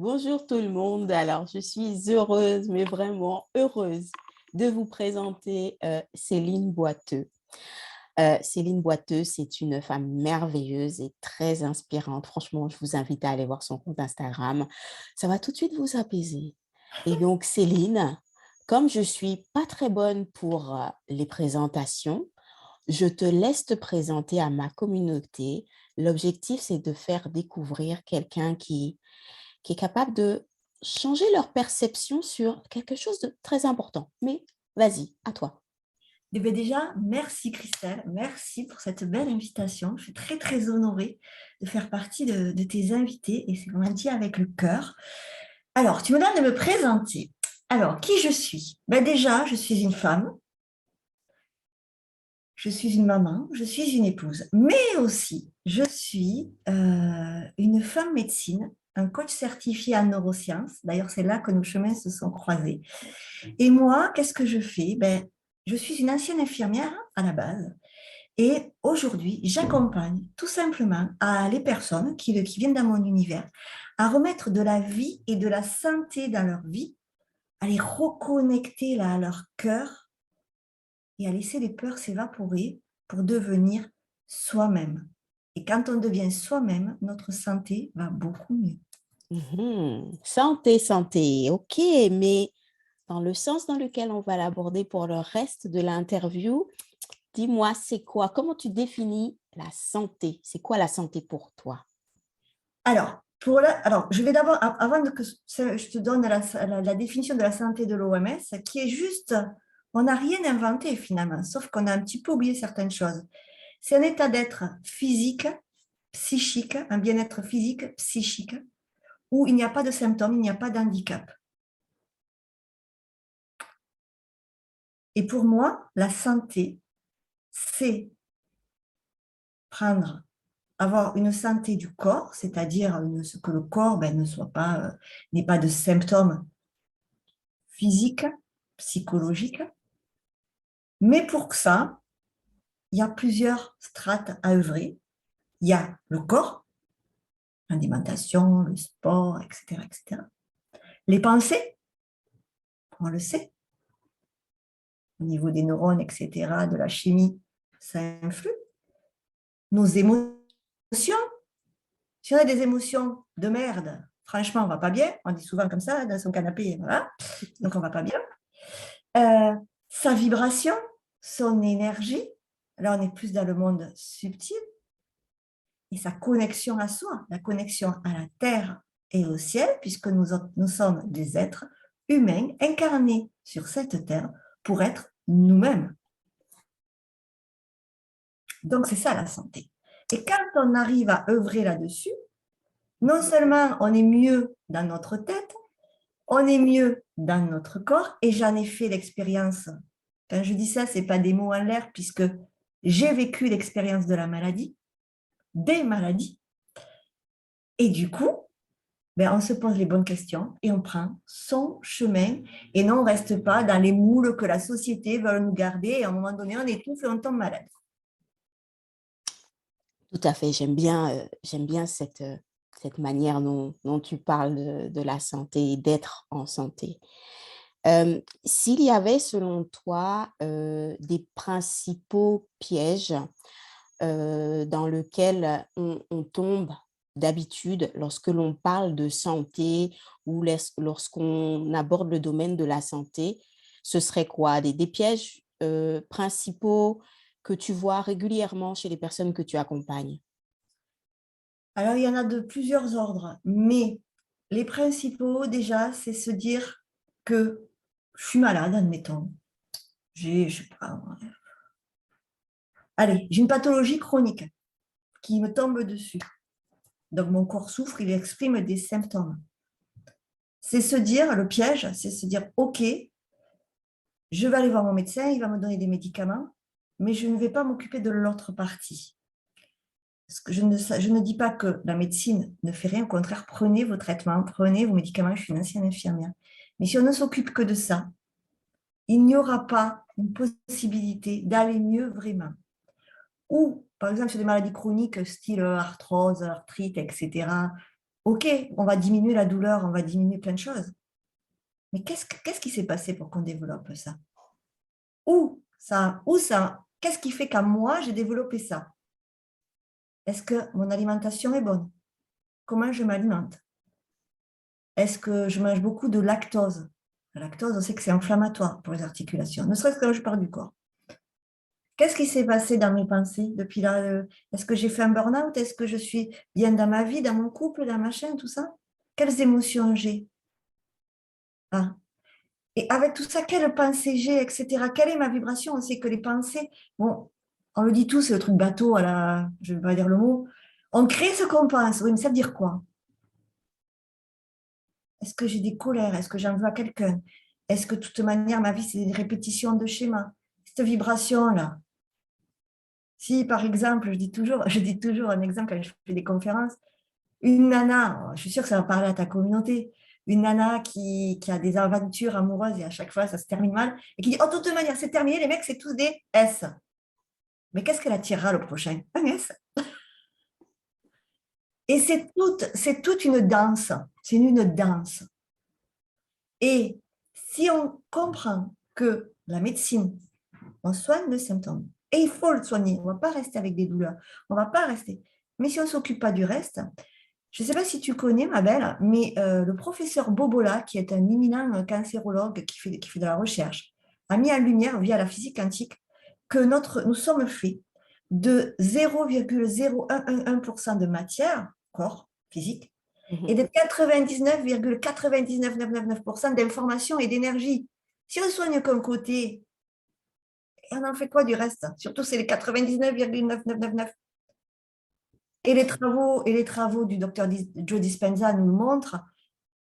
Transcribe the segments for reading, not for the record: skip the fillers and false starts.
Bonjour tout le monde. Alors, je suis heureuse, mais vraiment heureuse de vous présenter Céline Boiteux. Céline Boiteux, c'est une femme merveilleuse et très inspirante. Franchement, je vous invite à aller voir son compte Instagram. Ça va tout de suite vous apaiser. Et donc, Céline, comme je suis pas très bonne pour les présentations, je te laisse te présenter à ma communauté. L'objectif, c'est de faire découvrir quelqu'un qui est capable de changer leur perception sur quelque chose de très important. Mais vas-y, à toi. Eh bien déjà, merci Christelle, merci pour cette belle invitation. Je suis très très honorée de faire partie de tes invités et c'est vraiment dit avec le cœur. Alors, tu me donnes de me présenter. Alors, qui je suis? Ben déjà, je suis une femme, je suis une maman, je suis une épouse, mais aussi je suis une femme médecine, un coach certifié en neurosciences. D'ailleurs, c'est là que nos chemins se sont croisés. Et moi, qu'est-ce que je fais? Ben, je suis une ancienne infirmière à la base. Et aujourd'hui, j'accompagne tout simplement les personnes qui viennent dans mon univers à remettre de la vie et de la santé dans leur vie, à les reconnecter là, à leur cœur et à laisser les peurs s'évaporer pour devenir soi-même. Et quand on devient soi-même, notre santé va beaucoup mieux. Mhm. Santé, santé, ok, mais dans le sens dans lequel on va l'aborder pour le reste de l'interview, dis-moi, c'est quoi? Comment tu définis la santé? C'est quoi la santé pour toi? Alors, je vais d'abord, avant que je te donne la définition de la santé de l'OMS, qui est juste, on n'a rien inventé finalement, sauf qu'on a un petit peu oublié certaines choses. C'est un état d'être physique, psychique, un bien-être physique, psychique, où il n'y a pas de symptômes, il n'y a pas d'handicap. Et pour moi, la santé, c'est avoir une santé du corps, c'est-à-dire que le corps n'ait pas de symptômes physiques, psychologiques. Mais pour que ça, il y a plusieurs strates à œuvrer. Il y a le corps, l'alimentation, le sport, etc., etc. Les pensées, on le sait, au niveau des neurones, etc., de la chimie, ça influe. Nos émotions, si on a des émotions de merde, franchement, on ne va pas bien. On dit souvent comme ça, dans son canapé, voilà. Donc, on ne va pas bien. Euh, Sa vibration, son énergie, là, on est plus dans le monde subtil, et sa connexion à soi, la connexion à la terre et au ciel, puisque nous sommes des êtres humains incarnés sur cette terre pour être nous-mêmes. Donc, c'est ça la santé. Et quand on arrive à œuvrer là-dessus, non seulement on est mieux dans notre tête, on est mieux dans notre corps, et j'en ai fait l'expérience. Quand je dis ça, ce n'est pas des mots en l'air, puisque j'ai vécu l'expérience de la maladie, des maladies, et du coup, ben, on se pose les bonnes questions et on prend son chemin et non, on ne reste pas dans les moules que la société veut nous garder et à un moment donné, on étouffe et on tombe malade. Tout à fait, j'aime bien cette manière dont tu parles de la santé et d'être en santé. S'il y avait, selon toi, des principaux pièges dans lesquels on tombe d'habitude lorsque l'on parle de santé ou lorsqu'on aborde le domaine de la santé, ce serait quoi? Des pièges principaux que tu vois régulièrement chez les personnes que tu accompagnes? Alors, il y en a de plusieurs ordres, mais les principaux, déjà, c'est se dire que je suis malade, admettons. Je sais pas, allez, j'ai une pathologie chronique qui me tombe dessus. Donc, mon corps souffre, il exprime des symptômes. C'est se dire, le piège, c'est se dire, OK, je vais aller voir mon médecin, il va me donner des médicaments, mais je ne vais pas m'occuper de l'autre partie. Parce que je ne dis pas que la médecine ne fait rien, au contraire, prenez vos traitements, prenez vos médicaments, je suis une ancienne infirmière. Mais si on ne s'occupe que de ça, il n'y aura pas une possibilité d'aller mieux vraiment. Ou, par exemple, sur des maladies chroniques, style arthrose, arthrite, etc., Ok, on va diminuer la douleur, on va diminuer plein de choses. Mais qu'est-ce qui s'est passé pour qu'on développe ça? Qu'est-ce qui fait qu'à moi, j'ai développé ça? Est-ce que mon alimentation est bonne? Comment je m'alimente? Est-ce que je mange beaucoup de lactose? La lactose, on sait que c'est inflammatoire pour les articulations, ne serait-ce que quand je pars du corps. Qu'est-ce qui s'est passé dans mes pensées depuis là? Est-ce que j'ai fait un burn-out? Est-ce que je suis bien dans ma vie, dans mon couple, dans ma chaîne, tout ça? Quelles émotions j'ai? Ah. Et avec tout ça, quelle pensée j'ai, etc. Quelle est ma vibration? On sait que les pensées, bon, on le dit tous, c'est le truc bateau, je ne vais pas dire le mot. On crée ce qu'on pense. Oui, mais ça veut dire quoi? Est-ce que j'ai des colères? Est-ce que j'en veux à quelqu'un? Est-ce que de toute manière, ma vie, c'est des répétitions de schémas? Cette vibration-là. Si, par exemple, je dis toujours un exemple quand je fais des conférences, une nana, je suis sûre que ça va parler à ta communauté, une nana qui a des aventures amoureuses et à chaque fois, ça se termine mal, et qui dit, oh, de toute manière, c'est terminé, les mecs, c'est tous des S. Mais qu'est-ce qu'elle attirera le prochain? Un S. Et c'est toute une danse. C'est une danse. Et si on comprend que la médecine, on soigne le symptôme, et il faut le soigner, on ne va pas rester avec des douleurs, on ne va pas rester. Mais si on ne s'occupe pas du reste, je ne sais pas si tu connais, ma belle, mais le professeur Bobola, qui est un éminent cancérologue qui fait de la recherche, a mis en lumière via la physique quantique que nous sommes faits de 0,0111% de matière, corps physique, et de 99,99999% d'information et d'énergie. Si on soigne qu'un côté, on en fait quoi du reste? Surtout, c'est les 99,9999. Et les travaux du docteur Joe Dispenza nous le montrent,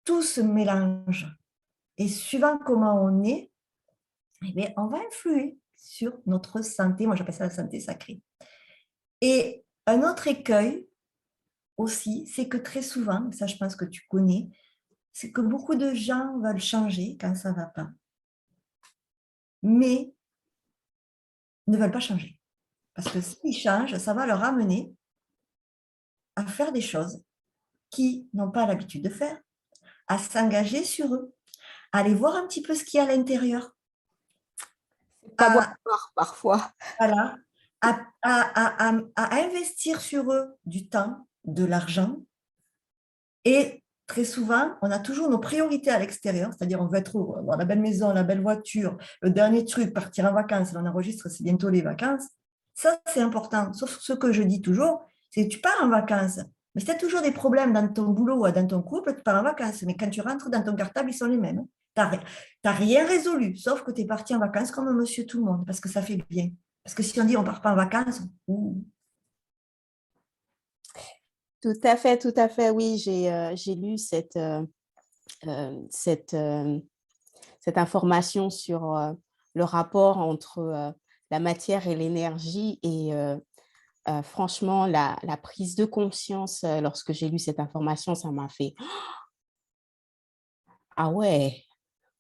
tout se mélange. Et suivant comment on est, eh bien, on va influer sur notre santé. Moi, j'appelle ça la santé sacrée. Et un autre écueil aussi, c'est que très souvent, ça je pense que tu connais, c'est que beaucoup de gens veulent changer quand ça ne va pas, mais ne veulent pas changer. Parce que s'ils changent, ça va leur amener à faire des choses qu'ils n'ont pas l'habitude de faire, à s'engager sur eux, à aller voir un petit peu ce qu'il y a à l'intérieur, Pas bon à, parfois. voilà, à investir sur eux du temps, de l'argent. Et très souvent, on a toujours nos priorités à l'extérieur, c'est-à-dire on veut avoir la belle maison, la belle voiture, le dernier truc, partir en vacances. Là, on enregistre, c'est bientôt les vacances. Ça, c'est important. Sauf ce que je dis toujours, c'est que tu pars en vacances. Mais si tu as toujours des problèmes dans ton boulot ou dans ton couple, tu pars en vacances. Mais quand tu rentres dans ton cartable, ils sont les mêmes. Tu n'as rien résolu, sauf que tu es parti en vacances comme un monsieur tout le monde, parce que ça fait bien. Parce que si on dit on ne part pas en vacances, Tout à fait, oui, j'ai lu cette, cette information sur le rapport entre la matière et l'énergie et franchement, la prise de conscience, lorsque j'ai lu cette information, ça m'a fait « Ah ouais,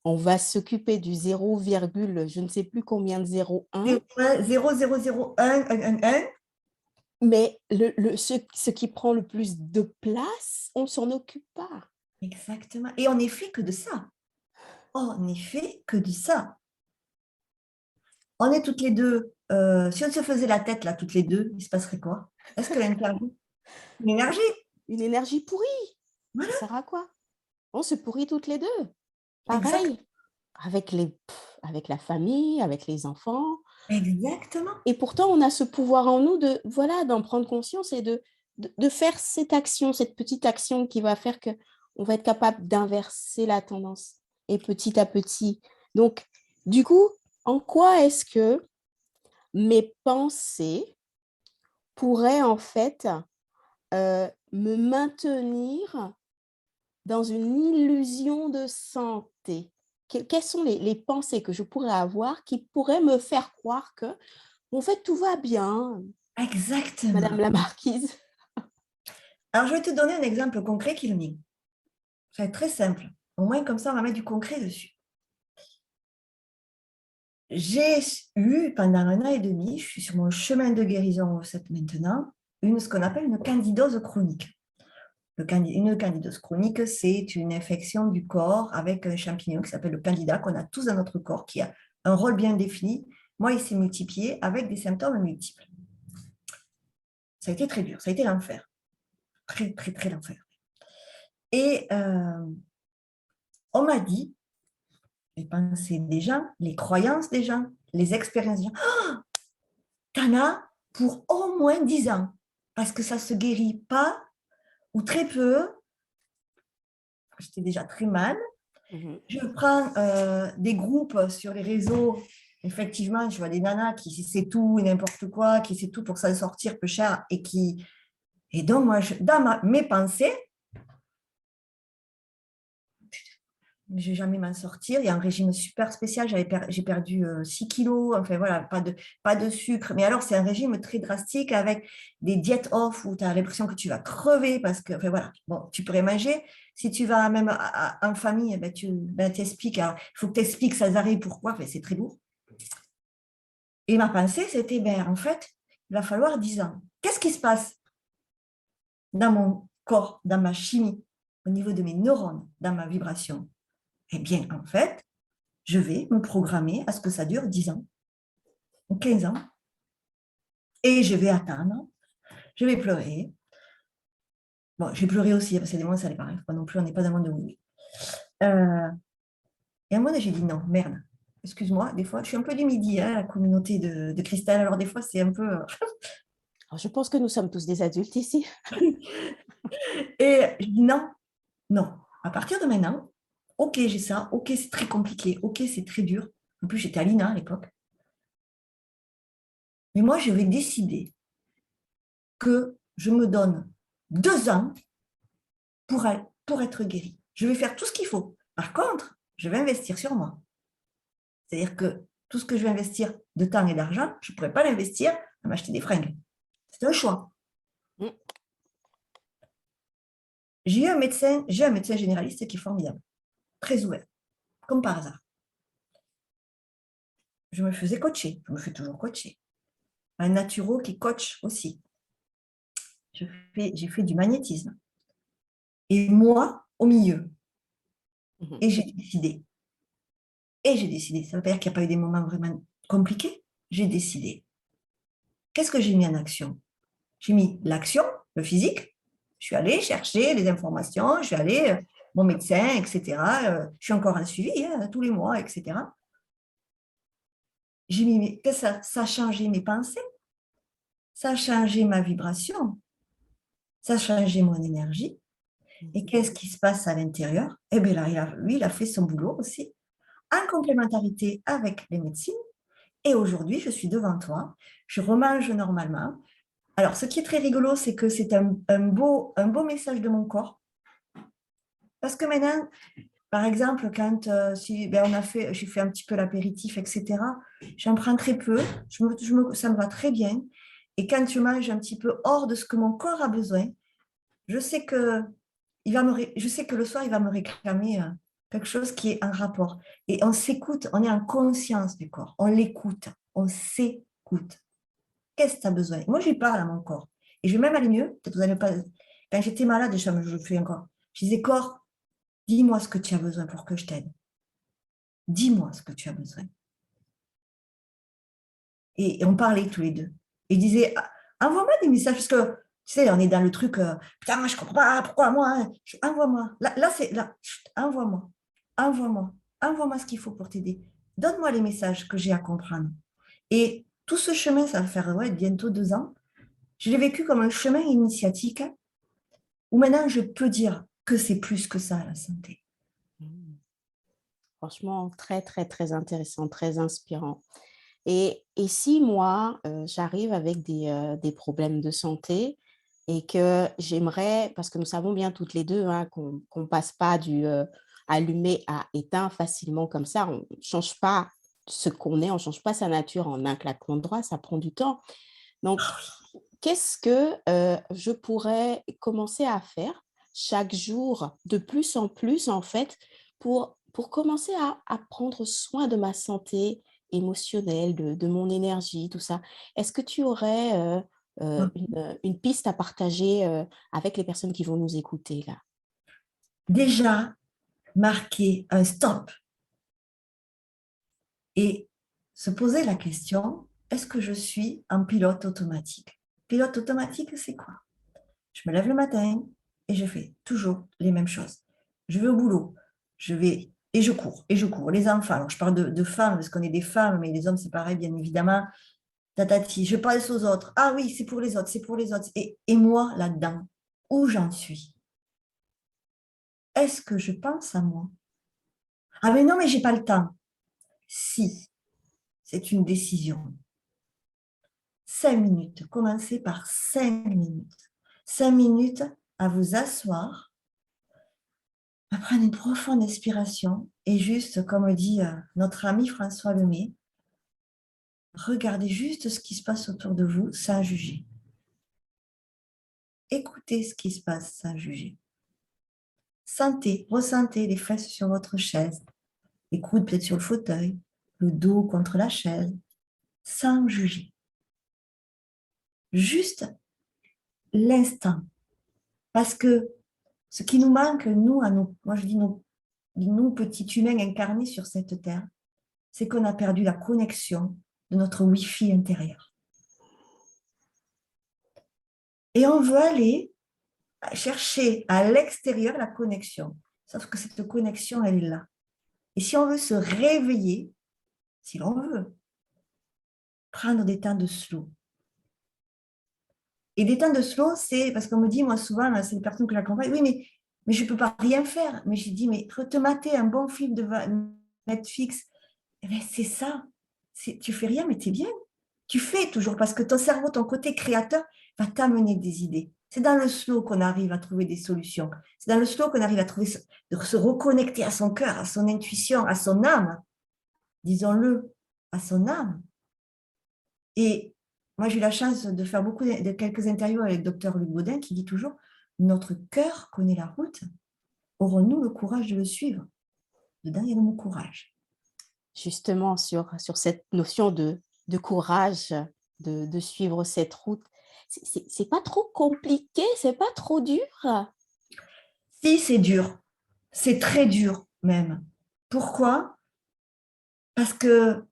on va s'occuper du 0, je ne sais plus combien de 0,1, 0,001, mais ce qui prend le plus de place, on ne s'en occupe pas. » exactement. Et on n'est fait que de ça. On n'est fait que de ça. On est toutes les deux. Si on se faisait la tête là, toutes les deux, il se passerait quoi? Est-ce que l'interview, une énergie? Une énergie pourrie, ça Voilà, sert à quoi? On se pourrit toutes les deux. exact, Pareil, avec la famille, avec les enfants. exactement. Et pourtant, on a ce pouvoir en nous de, voilà, d'en prendre conscience et de faire cette action, cette petite action qui va faire qu'on va être capable d'inverser la tendance et petit à petit. Donc, du coup, en quoi est-ce que mes pensées pourraient en fait me maintenir dans une illusion de santé? Quelles sont les pensées que je pourrais avoir qui pourraient me faire croire que, en fait, tout va bien, Madame Exactement. la marquise? Alors, je vais te donner un exemple concret qui est le mien. Ça va être très simple. Au moins, comme ça, on va mettre du concret dessus. J'ai eu pendant 1 an et demi, je suis sur mon chemin de guérison maintenant, ce qu'on appelle une candidose chronique. Une candidose chronique, c'est une infection du corps avec un champignon qui s'appelle le candida, qu'on a tous dans notre corps, qui a un rôle bien défini. Moi, il s'est multiplié avec des symptômes multiples. Ça a été très dur, ça a été l'enfer. Très, très, très l'enfer. Et on m'a dit, les pensées des gens, les croyances des gens, les expériences des gens, oh, t'en as pour au moins 10 ans, parce que ça ne se guérit pas ou très peu. J'étais déjà très mal. Je prends des groupes sur les réseaux. Effectivement, je vois des nanas qui sait tout et n'importe quoi, qui sait tout pour s'en sortir peu cher et qui. Et donc, moi, dans mes pensées, je ne vais jamais m'en sortir. Il y a un régime super spécial. J'ai perdu 6 kilos. Enfin, voilà, pas de sucre. Mais alors, c'est un régime très drastique avec des diètes off où tu as l'impression que tu vas crever parce que, enfin, voilà, bon, tu pourrais manger. Si tu vas même en famille, ben, tu t'expliques. Il faut que tu expliques sans arrêt pourquoi. Enfin, c'est très lourd. Et ma pensée, c'était, ben, en fait, il va falloir 10 ans. Qu'est-ce qui se passe dans mon corps, dans ma chimie, au niveau de mes neurones, dans ma vibration? Eh bien, en fait, je vais me programmer à ce que ça dure 10 ans ou 15 ans. Et je vais attendre, je vais pleurer. Bon, j'ai pleuré aussi, parce que des moments, ça n'est pas grave. Pas non plus, on n'est pas dans le monde de oui. Et à un moment, j'ai dit non, merde. Excuse-moi, des fois, je suis un peu du midi, hein, la communauté de Christelle. Alors, des fois, c'est un peu. Alors, je pense que nous sommes tous des adultes ici. Et je dis non, non. À partir de maintenant, ok, j'ai ça. Ok, c'est très compliqué. Ok, c'est très dur. En plus, j'étais à l'INA à l'époque. Mais moi, je vais décider que je me donne 2 ans pour être guéri. Je vais faire tout ce qu'il faut. Par contre, je vais investir sur moi. C'est-à-dire que tout ce que je vais investir de temps et d'argent, je ne pourrais pas l'investir à m'acheter des fringues. C'est un choix. Mm. J'ai un médecin généraliste qui est formidable, très ouvert, comme par hasard. Je me faisais coacher, je me fais toujours coacher. Un naturo qui coach aussi. J'ai fait du magnétisme. Et moi, au milieu. Mhm. Et j'ai décidé. Ça ne veut pas dire qu'il n'y a pas eu des moments vraiment compliqués. J'ai décidé. Qu'est-ce que j'ai mis en action? J'ai mis l'action, le physique. Je suis allée chercher les informations, je suis allée, mon médecin, etc. Je suis encore en suivi hein, tous les mois, etc. J'ai mis, ça a changé mes pensées, ça a changé ma vibration, ça a changé mon énergie. Et qu'est-ce qui se passe à l'intérieur? Eh bien là, lui, il a fait son boulot aussi, en complémentarité avec les médecines. Et aujourd'hui, je suis devant toi, je remange normalement. Alors, ce qui est très rigolo, c'est que c'est un beau message de mon corps. Parce que maintenant, par exemple, quand j'ai fait un petit peu l'apéritif, etc., j'en prends très peu, ça me va très bien. Et quand je mange un petit peu hors de ce que mon corps a besoin, je sais que, je sais que le soir, il va me réclamer quelque chose qui est en rapport. Et on s'écoute, on est en conscience du corps, on l'écoute, on s'écoute. Qu'est-ce que tu as besoin? Moi, je lui parle à mon corps. Et je vais même aller mieux. Peut-être vous n'allez pas. Quand j'étais malade, je le fais encore. Je disais, corps, dis-moi ce que tu as besoin pour que je t'aide. Dis-moi ce que tu as besoin. Et on parlait tous les deux. Et il disait, envoie-moi des messages, parce que, tu sais, on est dans le truc, putain, moi, je comprends pas, pourquoi moi hein. Envoie-moi. Là c'est, là, envoie-moi. Envoie-moi. Envoie-moi ce qu'il faut pour t'aider. Donne-moi les messages que j'ai à comprendre. Et tout ce chemin, ça va faire ouais, bientôt 2 ans. Je l'ai vécu comme un chemin initiatique où maintenant je peux dire que c'est plus que ça, la santé. Mm. Franchement, très, très, très intéressant, très inspirant. Et si moi, j'arrive avec des problèmes de santé et que j'aimerais, parce que nous savons bien toutes les deux hein, qu'on ne passe pas du allumé à éteint facilement comme ça, on ne change pas ce qu'on est, on ne change pas sa nature en un claquement de doigts, ça prend du temps. Donc, qu'est-ce que je pourrais commencer à faire chaque jour de plus en plus, en fait, pour commencer à prendre soin de ma santé émotionnelle, de mon énergie, tout ça. Est-ce que tu aurais une piste à partager avec les personnes qui vont nous écouter là? Déjà, marquer un stop et se poser la question, est-ce que je suis en pilote automatique? Pilote automatique, c'est quoi? Je me lève le matin et je fais toujours les mêmes choses. Je vais au boulot, je vais et je cours, et je cours. Les enfants, alors je parle de femmes, parce qu'on est des femmes, mais les hommes, c'est pareil, bien évidemment. Tatati, je pense aux autres. Ah oui, c'est pour les autres, c'est pour les autres. Et moi, là-dedans, où j'en suis? Est-ce que je pense à moi? Ah mais non, mais j'ai pas le temps. Si, c'est une décision. 5 minutes, commencez par 5 minutes. 5 minutes à vous asseoir, à prendre une profonde inspiration et juste, comme dit notre ami François Lemay, regardez juste ce qui se passe autour de vous sans juger. Écoutez ce qui se passe sans juger. Sentez, ressentez les fesses sur votre chaise, les coudes peut-être sur le fauteuil, le dos contre la chaise, sans juger. Juste l'instant. Parce que ce qui nous manque, nous, moi je dis nous petits humains incarnés sur cette terre, c'est qu'on a perdu la connexion de notre Wi-Fi intérieur. Et on veut aller chercher à l'extérieur la connexion. Sauf que cette connexion, elle est là. Et si on veut se réveiller, si l'on veut, prendre des temps de slow. Et des temps de slow, c'est parce qu'on me dit, moi souvent, c'est les personnes que j'accompagne, oui, mais je ne peux pas rien faire. Mais j'ai dit, mais te mater un bon film de Netflix, eh bien, c'est ça. Tu fais rien, mais tu es bien. Tu fais toujours parce que ton cerveau, ton côté créateur, va t'amener des idées. C'est dans le slow qu'on arrive à trouver des solutions. C'est dans le slow qu'on arrive à trouver, de se reconnecter à son cœur, à son intuition, à son âme, disons-le, à son âme. Et moi, j'ai eu la chance de faire quelques interviews avec le docteur Luc Baudin qui dit toujours, notre cœur connaît la route. Aurons-nous le courage de le suivre? Dedans, il y a le mot courage. Justement, sur cette notion de courage, de suivre cette route, c'est pas trop compliqué, c'est pas trop dur? Si, c'est dur. C'est très dur même. Pourquoi? Parce que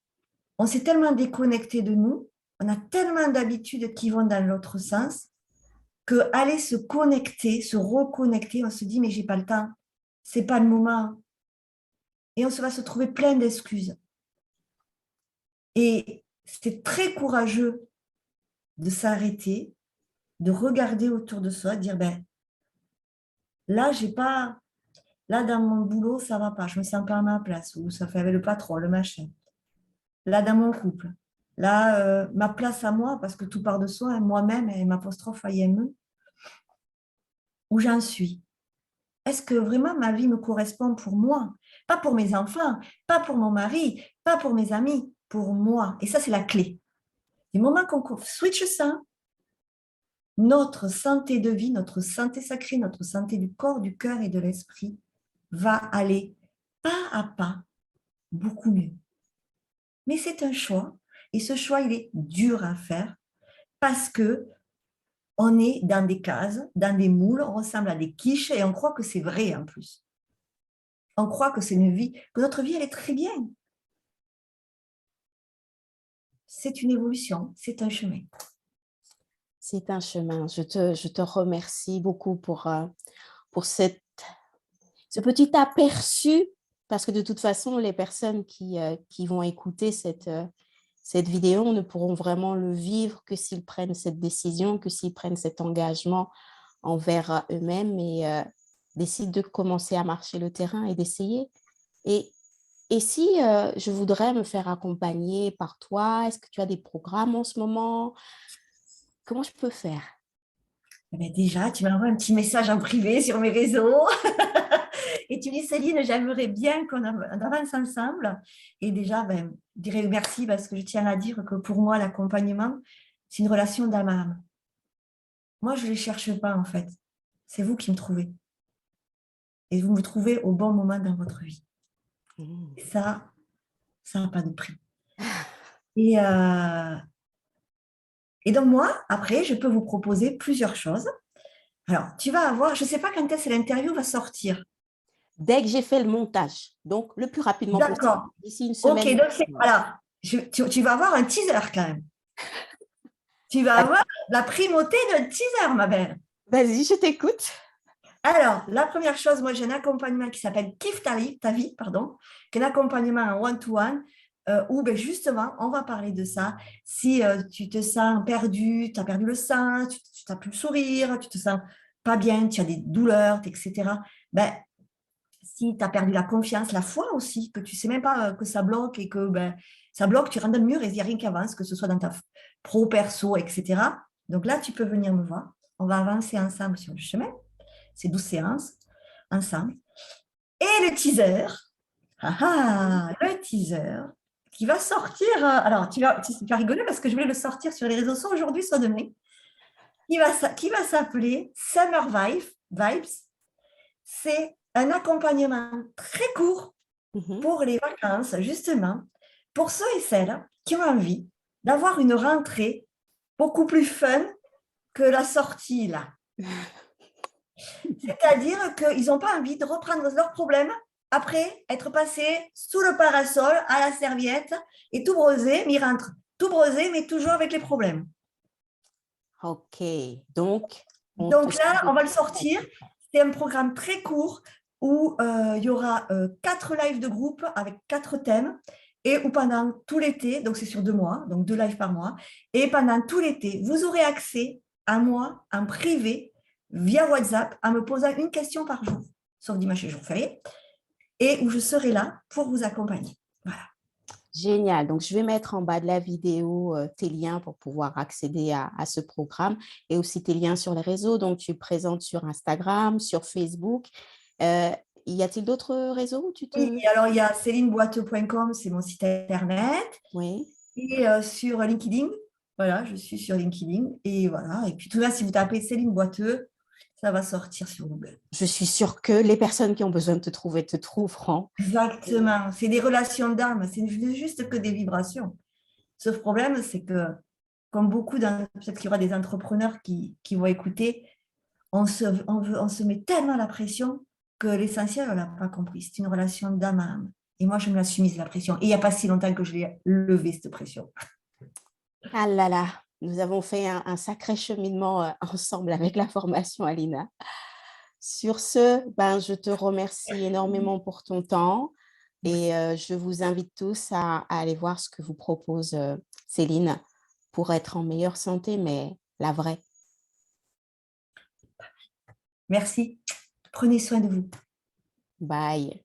on s'est tellement déconnecté de nous, on a tellement d'habitudes qui vont dans l'autre sens, que aller se connecter, se reconnecter, on se dit mais j'ai pas le temps, c'est pas le moment. Et on va se trouver plein d'excuses. Et c'est très courageux de s'arrêter, de regarder autour de soi, de dire ben là j'ai pas, là dans mon boulot ça va pas, je me sens pas à ma place, ou ça fait avec le patron, le machin. Là dans mon couple, là ma place à moi, parce que tout part de soi, hein, moi-même et m'apostrophe IME, où j'en suis. Est-ce que vraiment ma vie me correspond pour moi? Pas pour mes enfants, pas pour mon mari, pas pour mes amis, pour moi. Et ça, c'est la clé. Du moment qu'on switch ça, notre santé de vie, notre santé sacrée, notre santé du corps, du cœur et de l'esprit va aller pas à pas beaucoup mieux. Mais c'est un choix. Et ce choix, il est dur à faire parce que on est dans des cases, dans des moules, on ressemble à des quiches et on croit que c'est vrai en plus. On croit que c'est une vie, que notre vie, elle est très bien. C'est une évolution, c'est un chemin. C'est un chemin. Je te remercie beaucoup pour ce petit aperçu, parce que de toute façon, les personnes qui vont écouter cette vidéo ne pourront vraiment le vivre que s'ils prennent cette décision, que s'ils prennent cet engagement envers eux-mêmes et décident de commencer à marcher le terrain et d'essayer. Et, et si je voudrais me faire accompagner par toi, est-ce que tu as des programmes en ce moment? Comment je peux faire? Eh bien, déjà, tu m'envoies un petit message en privé sur mes réseaux et tu dis, Céline, j'aimerais bien qu'on avance ensemble. Et déjà, ben, je dirais merci parce que je tiens à dire que pour moi, l'accompagnement, c'est une relation d'âme à âme. Moi, je ne les cherche pas, en fait. C'est vous qui me trouvez. Et vous me trouvez au bon moment dans votre vie. Et ça n'a pas de prix. Et Et donc, moi, après, je peux vous proposer plusieurs choses. Alors, tu vas avoir, je ne sais pas quand est-ce que l'interview va sortir. Dès que j'ai fait le montage, donc le plus rapidement possible, D'accord. d'ici une Ok, semaine donc maximum. alors, tu vas avoir un teaser quand même. Tu vas avoir la primauté d'un teaser, ma belle. Vas-y, je t'écoute. Alors, la première chose, moi, j'ai un accompagnement qui s'appelle Kiffe ta vie, pardon, qui est un accompagnement en one-to-one, où ben, justement, on va parler de ça. Si tu te sens perdu, tu as perdu le sein, tu n'as plus le sourire, tu te sens pas bien, tu as des douleurs, etc. Ben, si tu as perdu la confiance, la foi aussi, que tu ne sais même pas que ça bloque et que ben, ça bloque, tu rentres dans le mur et il n'y a rien qui avance, que ce soit dans ta pro, perso, etc. Donc là, tu peux venir me voir. On va avancer ensemble sur le chemin. C'est 12 séances ensemble. Et le teaser, le teaser qui va sortir. Alors, tu vas rigoler parce que je voulais le sortir sur les réseaux soit aujourd'hui, soit demain. Qui va s'appeler Summer Vibes. C'est un accompagnement très court pour les vacances, justement, pour ceux et celles qui ont envie d'avoir une rentrée beaucoup plus fun que la sortie là. C'est-à-dire qu'ils n'ont pas envie de reprendre leurs problèmes après être passés sous le parasol à la serviette et tout brosé, mais ils rentrent tout brosé, mais toujours avec les problèmes. OK. Donc, on te Donc là, suit. on va le sortir. C'est un programme très court où il y aura 4 lives de groupe avec 4 thèmes et où pendant tout l'été, donc c'est sur 2 mois, donc 2 lives par mois, et pendant tout l'été, vous aurez accès à moi en privé via WhatsApp en me posant une question par jour, sauf dimanche et jour férié, et où je serai là pour vous accompagner. Voilà. Génial. Donc, je vais mettre en bas de la vidéo tes liens pour pouvoir accéder à ce programme et aussi tes liens sur les réseaux. Donc, tu présentes sur Instagram, sur Facebook. Euh, y a-t-il d'autres réseaux où tu Oui, te... alors il y a célineboiteux.com, c'est mon site internet. Oui. Et sur LinkedIn, voilà, je suis sur LinkedIn. Et voilà. Et puis tout ça, si vous tapez Céline Boiteux, ça va sortir sur Google. Je suis sûre que les personnes qui ont besoin de te trouver te trouveront. Exactement. C'est des relations d'âme. C'est juste que des vibrations. Ce problème, c'est que, comme beaucoup, peut-être qu'il y aura des entrepreneurs qui vont écouter, on se met tellement la pression que l'essentiel, on n'a pas compris. C'est une relation d'âme à âme. Et moi, je me la suis mise la pression. Et il n'y a pas si longtemps que je l'ai levée, cette pression. Ah là là, nous avons fait un sacré cheminement ensemble avec la formation Alina. Sur ce, ben, je te remercie énormément pour ton temps et je vous invite tous à aller voir ce que vous propose Céline pour être en meilleure santé, mais la vraie. Merci. Prenez soin de vous. Bye.